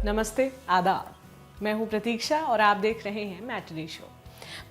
नमस्ते, आदाब। मैं हूं प्रतीक्षा और आप देख रहे हैं मैटिनी शो।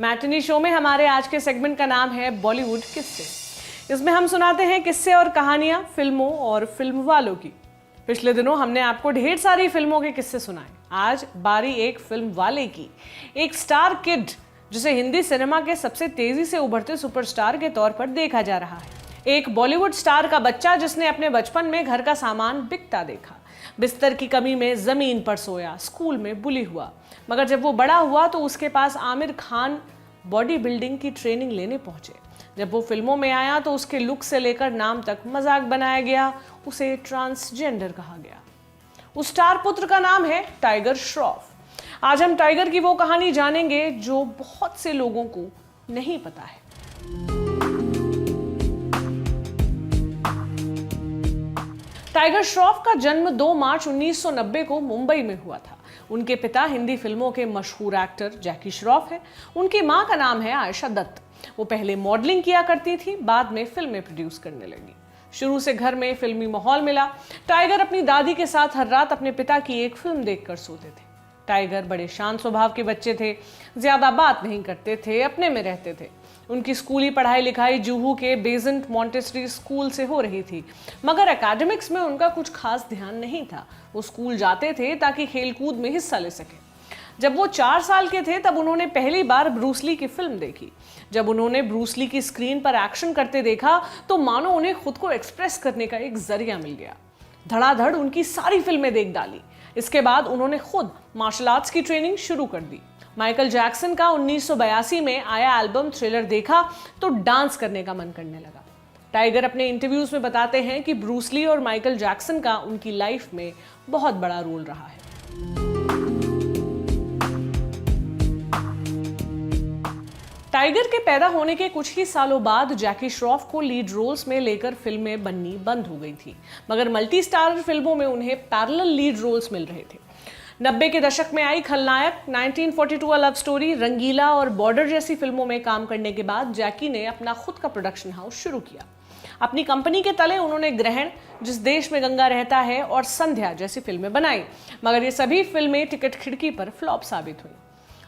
मैटिनी शो में हमारे आज के सेगमेंट का नाम है बॉलीवुड किस्से। इसमें हम सुनाते हैं किस्से और कहानियां फिल्मों और फिल्म वालों की। पिछले दिनों हमने आपको ढेर सारी फिल्मों के किस्से सुनाए। आज बारी एक फिल्म वाले की, एक स्टार किड जिसे हिंदी सिनेमा के सबसे तेजी से उभरते सुपरस्टार के तौर पर देखा जा रहा है। एक बॉलीवुड स्टार का बच्चा जिसने अपने बचपन में घर का सामान बिकता देखा, बिस्तर की कमी में जमीन पर सोया, स्कूल में बुली हुआ, मगर जब वो बड़ा हुआ तो उसके पास आमिर खान बॉडी बिल्डिंग की ट्रेनिंग लेने पहुंचे। जब वो फिल्मों में आया तो उसके लुक से लेकर नाम तक मजाक बनाया गया, उसे ट्रांसजेंडर कहा गया। उस स्टार पुत्र का नाम है टाइगर श्रॉफ। आज हम टाइगर की वो कहानी जानेंगे जो बहुत से लोगों को नहीं पता है। टाइगर श्रॉफ का जन्म 2 मार्च 1990 को मुंबई में हुआ था। उनके पिता हिंदी फिल्मों के मशहूर एक्टर जैकी श्रॉफ हैं। उनकी मां का नाम है आयशा दत्त। वो पहले मॉडलिंग किया करती थी, बाद में फिल्में प्रोड्यूस करने लगी। शुरू से घर में फिल्मी माहौल मिला। टाइगर अपनी दादी के साथ हर रात अपने पिता की एक फिल्म देखकर सोते थे। टाइगर बड़े शांत स्वभाव के बच्चे थे, ज्यादा बात नहीं करते थे, अपने में रहते थे। उनकी स्कूली पढ़ाई लिखाई जुहू के बेजेंट मॉन्टेसरी स्कूल से हो रही थी, मगर एकेडमिक्स में उनका कुछ खास ध्यान नहीं था। वो स्कूल जाते थे ताकि खेलकूद में हिस्सा ले सके। जब वो 4 साल के थे तब उन्होंने पहली बार ब्रूस ली की फिल्म देखी। जब उन्होंने ब्रूस ली की स्क्रीन पर एक्शन करते देखा तो मानो उन्हें खुद को एक्सप्रेस करने का एक जरिया मिल गया। धड़ाधड़ उनकी सारी फिल्में देख डाली। इसके बाद उन्होंने खुद मार्शल आर्ट्स की ट्रेनिंग शुरू कर दी। माइकल जैक्सन का 1982 में आया एल्बम थ्रिलर देखा तो डांस करने का मन करने लगा। टाइगर अपने इंटरव्यूज में बताते हैं कि ब्रूस ली और माइकल जैक्सन का उनकी लाइफ में बहुत बड़ा रोल रहा है। टाइगर के पैदा होने के कुछ ही सालों बाद जैकी श्रॉफ को लीड रोल्स में लेकर फिल्में बननी बंद हो गई थी, मगर मल्टी स्टारर फिल्मों में उन्हें पैरेलल लीड रोल्स मिल रहे थे। 90 के दशक में आई खलनायक, 1942 लव स्टोरी, रंगीला और बॉर्डर जैसी फिल्मों में काम करने के बाद जैकी ने अपना खुद का प्रोडक्शन हाउस शुरू किया। अपनी कंपनी के तले उन्होंने ग्रहण, जिस देश में गंगा रहता है, और संध्या जैसी फिल्में बनाई, मगर ये सभी फिल्में टिकट खिड़की पर फ्लॉप साबित हुई।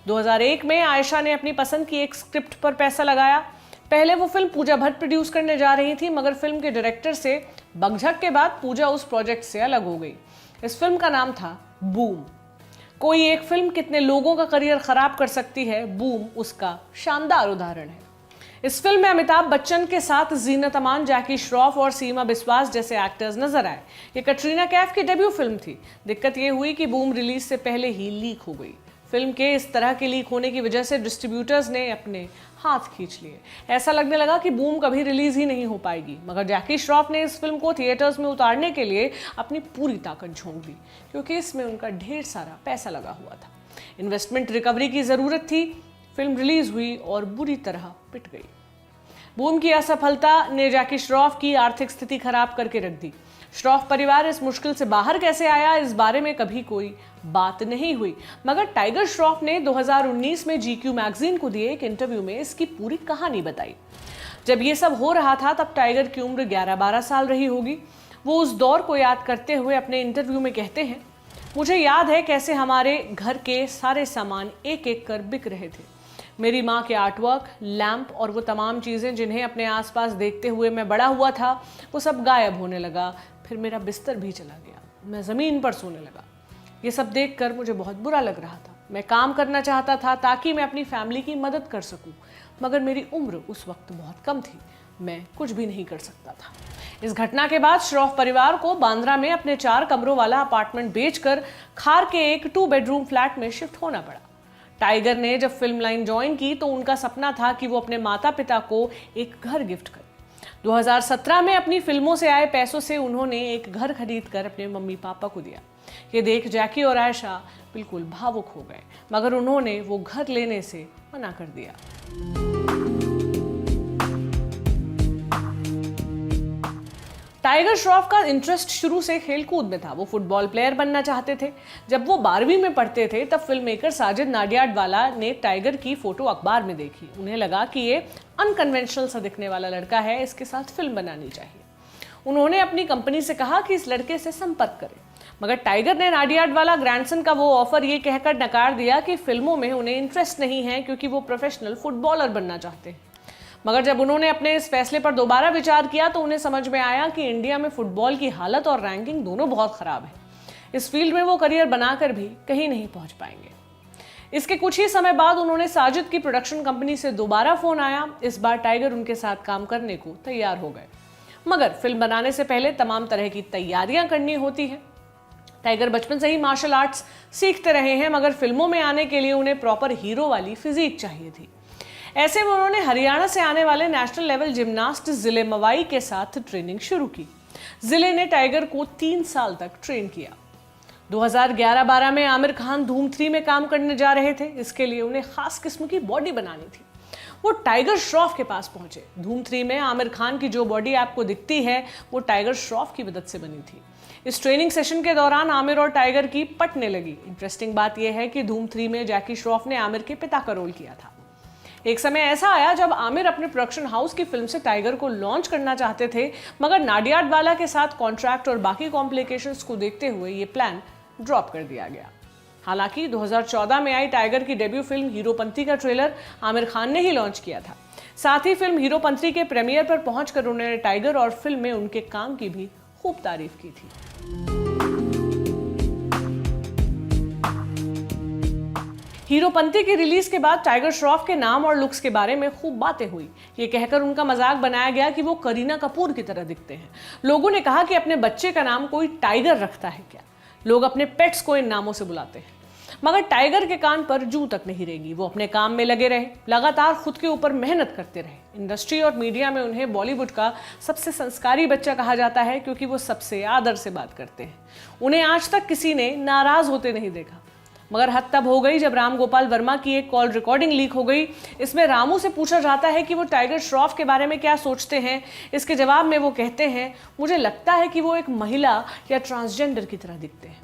2001 में आयशा ने अपनी पसंद की एक स्क्रिप्ट पर पैसा लगाया। पहले वो फिल्म पूजा भट्ट प्रोड्यूस करने जा रही थी, मगर फिल्म के डायरेक्टर से बकझक के बाद पूजा उस प्रोजेक्ट से अलग हो गई। इस फिल्म का नाम था बूम। कोई एक फिल्म कितने लोगों का करियर खराब कर सकती है, बूम उसका शानदार उदाहरण है। इस फिल्म में अमिताभ बच्चन के साथ जीनत अमान, जैकी श्रॉफ और सीमा बिस्वास जैसे एक्टर्स नजर आए। ये कटरीना कैफ की डेब्यू फिल्म थी। दिक्कत ये हुई कि बूम रिलीज से पहले ही लीक हो गई। फिल्म के इस तरह के लीक होने की वजह से डिस्ट्रीब्यूटर्स ने अपने हाथ खींच लिए। ऐसा लगने लगा कि बूम कभी रिलीज ही नहीं हो पाएगी, मगर जैकी श्रॉफ ने इस फिल्म को थिएटर्स में उतारने के लिए अपनी पूरी ताकत झोंक दी, क्योंकि इसमें उनका ढेर सारा पैसा लगा हुआ था। इन्वेस्टमेंट रिकवरी की जरूरत थी। फिल्म रिलीज हुई और बुरी तरह पिट गई। बूम की असफलता ने जैकी श्रॉफ की आर्थिक स्थिति खराब करके रख दी। श्रॉफ परिवार इस मुश्किल से बाहर कैसे आया, इस बारे में कभी कोई बात नहीं हुई, मगर टाइगर श्रॉफ ने 2019 में GQ मैगजीन को दिए एक इंटरव्यू में इसकी पूरी कहानी बताई। जब ये सब हो रहा था तब टाइगर की उम्र 11-12 साल रही होगी। वो उस दौर को याद करते हुए अपने इंटरव्यू में कहते हैं, मुझे याद है कैसे हमारे घर के सारे सामान एक एक कर बिक रहे थे। मेरी माँ के आर्टवर्क, लैंप और वो तमाम चीज़ें जिन्हें अपने आसपास देखते हुए मैं बड़ा हुआ था, वो सब गायब होने लगा। फिर मेरा बिस्तर भी चला गया, मैं ज़मीन पर सोने लगा। ये सब देखकर मुझे बहुत बुरा लग रहा था। मैं काम करना चाहता था ताकि मैं अपनी फैमिली की मदद कर सकूं, मगर मेरी उम्र उस वक्त बहुत कम थी, मैं कुछ भी नहीं कर सकता था। इस घटना के बाद श्रॉफ परिवार को बांद्रा में अपने 4 कमरों वाला अपार्टमेंट बेचकर खार के एक 2 बेडरूम फ्लैट में शिफ्ट होना पड़ा। टाइगर ने जब फिल्म लाइन ज्वाइन की तो उनका सपना था कि वो अपने माता पिता को एक घर गिफ्ट करे। 2017 में अपनी फिल्मों से आए पैसों से उन्होंने एक घर खरीदकर अपने मम्मी पापा को दिया। ये देख जैकी और आयशा बिल्कुल भावुक हो गए, मगर उन्होंने वो घर लेने से मना कर दिया। टाइगर श्रॉफ का इंटरेस्ट शुरू से खेलकूद में था। वो फुटबॉल प्लेयर बनना चाहते थे। जब वो 12वीं में पढ़ते थे तब फिल्म मेकर साजिद नाडियाडवाला ने टाइगर की फोटो अखबार में देखी। उन्हें लगा कि ये अनकन्वेंशनल सा दिखने वाला लड़का है, इसके साथ फिल्म बनानी चाहिए। उन्होंने अपनी कंपनी से कहा कि इस लड़के से संपर्क करें, मगर टाइगर ने नाडियाडवाला ग्रैंडसन का वो ऑफर ये कहकर नकार दिया कि फिल्मों में उन्हें इंटरेस्ट नहीं है क्योंकि वो प्रोफेशनल फुटबॉलर बनना चाहते हैं। मगर जब उन्होंने अपने इस फैसले पर दोबारा विचार किया तो उन्हें समझ में आया कि इंडिया में फुटबॉल की हालत और रैंकिंग दोनों बहुत खराब है। इस फील्ड में वो करियर बनाकर भी कहीं नहीं पहुंच पाएंगे। इसके कुछ ही समय बाद उन्होंने साजिद की प्रोडक्शन कंपनी से दोबारा फोन आया। इस बार टाइगर उनके साथ काम करने को तैयार हो गए, मगर फिल्म बनाने से पहले तमाम तरह की तैयारियां करनी होती है। टाइगर बचपन से ही मार्शल आर्ट्स सीखते रहे हैं, मगर फिल्मों में आने के लिए उन्हें प्रॉपर हीरो वाली फिजिक चाहिए थी। ऐसे में उन्होंने हरियाणा से आने वाले नेशनल लेवल जिम्नास्ट जिले मवाई के साथ ट्रेनिंग शुरू की। जिले ने टाइगर को 3 साल तक ट्रेन किया। 2011-12 में आमिर खान धूम 3 में काम करने जा रहे थे। इसके लिए उन्हें खास किस्म की बॉडी बनानी थी। वो टाइगर श्रॉफ के पास पहुंचे। धूम 3 में आमिर खान की जो बॉडी आपको दिखती है वो टाइगर श्रॉफ की मदद से बनी थी। इस ट्रेनिंग सेशन के दौरान आमिर और टाइगर की पटने लगी। इंटरेस्टिंग बात यह है कि धूम 3 में जैकी श्रॉफ ने आमिर के पिता का रोल किया था। एक समय ऐसा आया जब आमिर अपने प्रोडक्शन हाउस की फिल्म से टाइगर को लॉन्च करना चाहते थे, मगर नाडियाडवाला के साथ कॉन्ट्रैक्ट और बाकी कॉम्प्लिकेशंस को देखते हुए ये प्लान ड्रॉप कर दिया गया। हालांकि 2014 में आई टाइगर की डेब्यू फिल्म हीरोपंती का ट्रेलर आमिर खान ने ही लॉन्च किया था। साथ ही फिल्म हीरोपंती के प्रीमियर पर पहुंचकर उन्होंने टाइगर और फिल्म में उनके काम की भी खूब तारीफ की थी। हीरोपंती की रिलीज के बाद टाइगर श्रॉफ के नाम और लुक्स के बारे में खूब बातें हुई। ये कहकर उनका मजाक बनाया गया कि वो करीना कपूर की तरह दिखते हैं। लोगों ने कहा कि अपने बच्चे का नाम कोई टाइगर रखता है क्या? लोग अपने पेट्स को इन नामों से बुलाते हैं। मगर टाइगर के कान पर जूं तक नहीं रेंगी। वो अपने काम में लगे रहे, लगातार खुद के ऊपर मेहनत करते रहे। इंडस्ट्री और मीडिया में उन्हें बॉलीवुड का सबसे संस्कारी बच्चा कहा जाता है क्योंकि वो सबसे आदर से बात करते हैं। उन्हें आज तक किसी ने नाराज होते नहीं देखा। मगर हद तब हो गई जब राम गोपाल वर्मा की एक कॉल रिकॉर्डिंग लीक हो गई। इसमें रामू से पूछा जाता है कि वो टाइगर श्रॉफ के बारे में क्या सोचते हैं। इसके जवाब में वो कहते हैं, मुझे लगता है कि वो एक महिला या ट्रांसजेंडर की तरह दिखते हैं।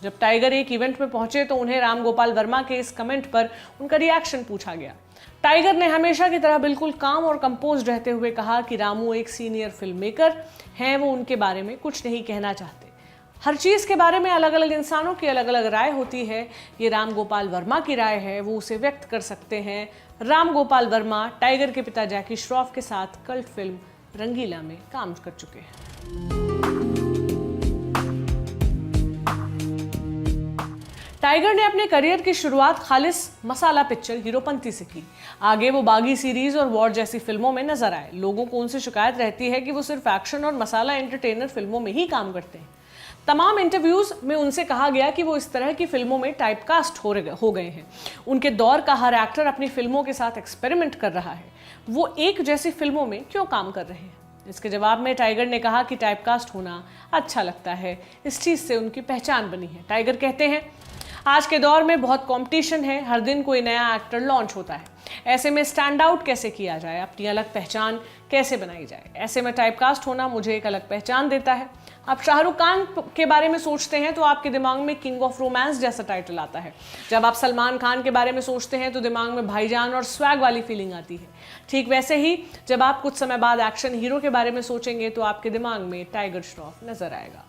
जब टाइगर एक इवेंट में पहुंचे तो उन्हें राम गोपाल वर्मा के इस कमेंट पर उनका रिएक्शन पूछा गया। टाइगर ने हमेशा की तरह बिल्कुल काम और कंपोज रहते हुए कहा कि रामू एक सीनियर फिल्म मेकर हैं, वो उनके बारे में कुछ नहीं कहना चाहते। हर चीज़ के बारे में अलग अलग इंसानों की अलग अलग राय होती है। ये राम गोपाल वर्मा की राय है, वो उसे व्यक्त कर सकते हैं। राम गोपाल वर्मा टाइगर के पिता जैकी श्रॉफ के साथ कल्ट फिल्म रंगीला में काम कर चुके हैं। टाइगर ने अपने करियर की शुरुआत खालिस मसाला पिक्चर हीरोपंती से की। आगे वो बागी सीरीज और वॉर जैसी फिल्मों में नजर आए। लोगों को उनसे शिकायत रहती है कि वो सिर्फ एक्शन और मसाला एंटरटेनर फिल्मों में ही काम करते हैं। तमाम इंटरव्यूज में उनसे कहा गया कि वो इस तरह की फिल्मों में टाइपकास्ट हो गए हैं। उनके दौर का हर एक्टर अपनी फिल्मों के साथ एक्सपेरिमेंट कर रहा है, वो एक जैसी फिल्मों में क्यों काम कर रहे हैं? इसके जवाब में टाइगर ने कहा कि टाइपकास्ट होना अच्छा लगता है, इस चीज़ से उनकी पहचान बनी है। टाइगर कहते हैं, आज के दौर में बहुत कंपटीशन है, हर दिन कोई नया एक्टर लॉन्च होता है। ऐसे में स्टैंड आउट कैसे किया जाए, अपनी अलग पहचान कैसे बनाई जाए? ऐसे में टाइपकास्ट होना मुझे एक अलग पहचान देता है। आप शाहरुख खान के बारे में सोचते हैं तो आपके दिमाग में किंग ऑफ रोमांस जैसा टाइटल आता है। जब आप सलमान खान के बारे में सोचते हैं तो दिमाग में भाईजान और स्वैग वाली फीलिंग आती है। ठीक वैसे ही जब आप कुछ समय बाद एक्शन हीरो के बारे में सोचेंगे तो आपके दिमाग में टाइगर श्रॉफ नजर आएगा।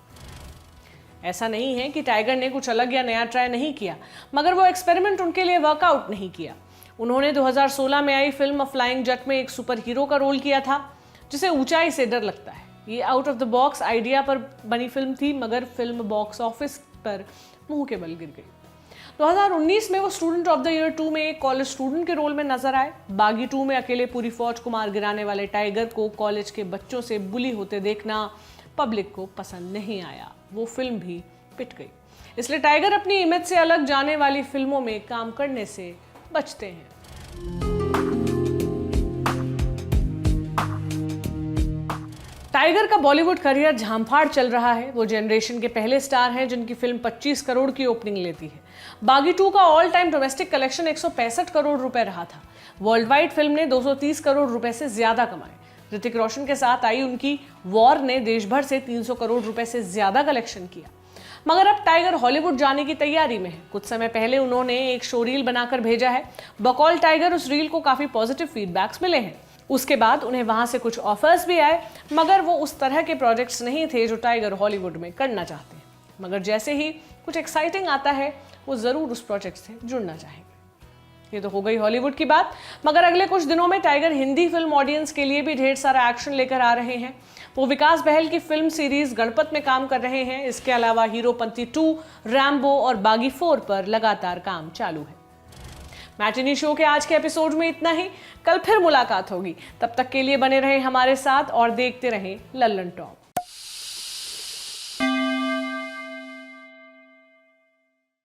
ऐसा नहीं है कि टाइगर ने कुछ अलग या नया ट्राई नहीं किया, मगर वो एक्सपेरिमेंट उनके लिए वर्कआउट नहीं किया। उन्होंने 2016 में आई फिल्म फ्लाइंग जट में एक सुपर हीरो का रोल किया था जिसे ऊंचाई से डर लगता है। ये out of the box idea पर बनी फिल्म थी, मगर फिल्म बॉक्स ऑफिस पर मुंह के बल गिर गई। 2019 में वो स्टूडेंट ऑफ द ईयर 2 में एक कॉलेज स्टूडेंट के रोल में नजर आए। बागी 2 में अकेले पूरी फौज को मार गिराने वाले टाइगर को कॉलेज के बच्चों से बुली होते देखना पब्लिक को पसंद नहीं आया। वो फिल्म भी पिट गई। इसलिए टाइगर अपनी इमेज से अलग जाने वाली फिल्मों में काम करने से बचते हैं। टाइगर का बॉलीवुड करियर झांफाड़ चल रहा है। वो जनरेशन के पहले स्टार हैं जिनकी फिल्म 25 करोड़ की ओपनिंग लेती है। बागी 2 का all time domestic collection 165 crore रुपए रहा था। वर्ल्ड वाइड फिल्म ने 230 करोड़ रुपए से ज्यादा कमाए। ऋतिक रोशन के साथ आई उनकी वॉर ने देश भर से 300 करोड़ रुपए से ज्यादा कलेक्शन किया। मगर अब टाइगर हॉलीवुड जाने की तैयारी में है। कुछ समय पहले उन्होंने एक शो रील बनाकर भेजा है। बकौल टाइगर उस रील को काफी पॉजिटिव फीडबैक्स मिले हैं। उसके बाद उन्हें वहां से कुछ ऑफर्स भी आए, मगर वो उस तरह के प्रोजेक्ट्स नहीं थे जो टाइगर हॉलीवुड में करना चाहते हैं। मगर जैसे ही कुछ एक्साइटिंग आता है वो जरूर उस प्रोजेक्ट से जुड़ना चाहेंगे। ये तो हो गई हॉलीवुड की बात, मगर अगले कुछ दिनों में टाइगर हिंदी फिल्म ऑडियंस के लिए भी ढेर सारा एक्शन लेकर आ रहे हैं। वो विकास बहल की फिल्म सीरीज गणपत में काम कर रहे हैं। इसके अलावा हीरोपंती 2, रैम्बो और बागी 4 पर लगातार काम चालू है। मैटिनी शो के आज के एपिसोड में इतना ही। कल फिर मुलाकात होगी, तब तक के लिए बने रहे हमारे साथ और देखते रहें लल्लन टॉप।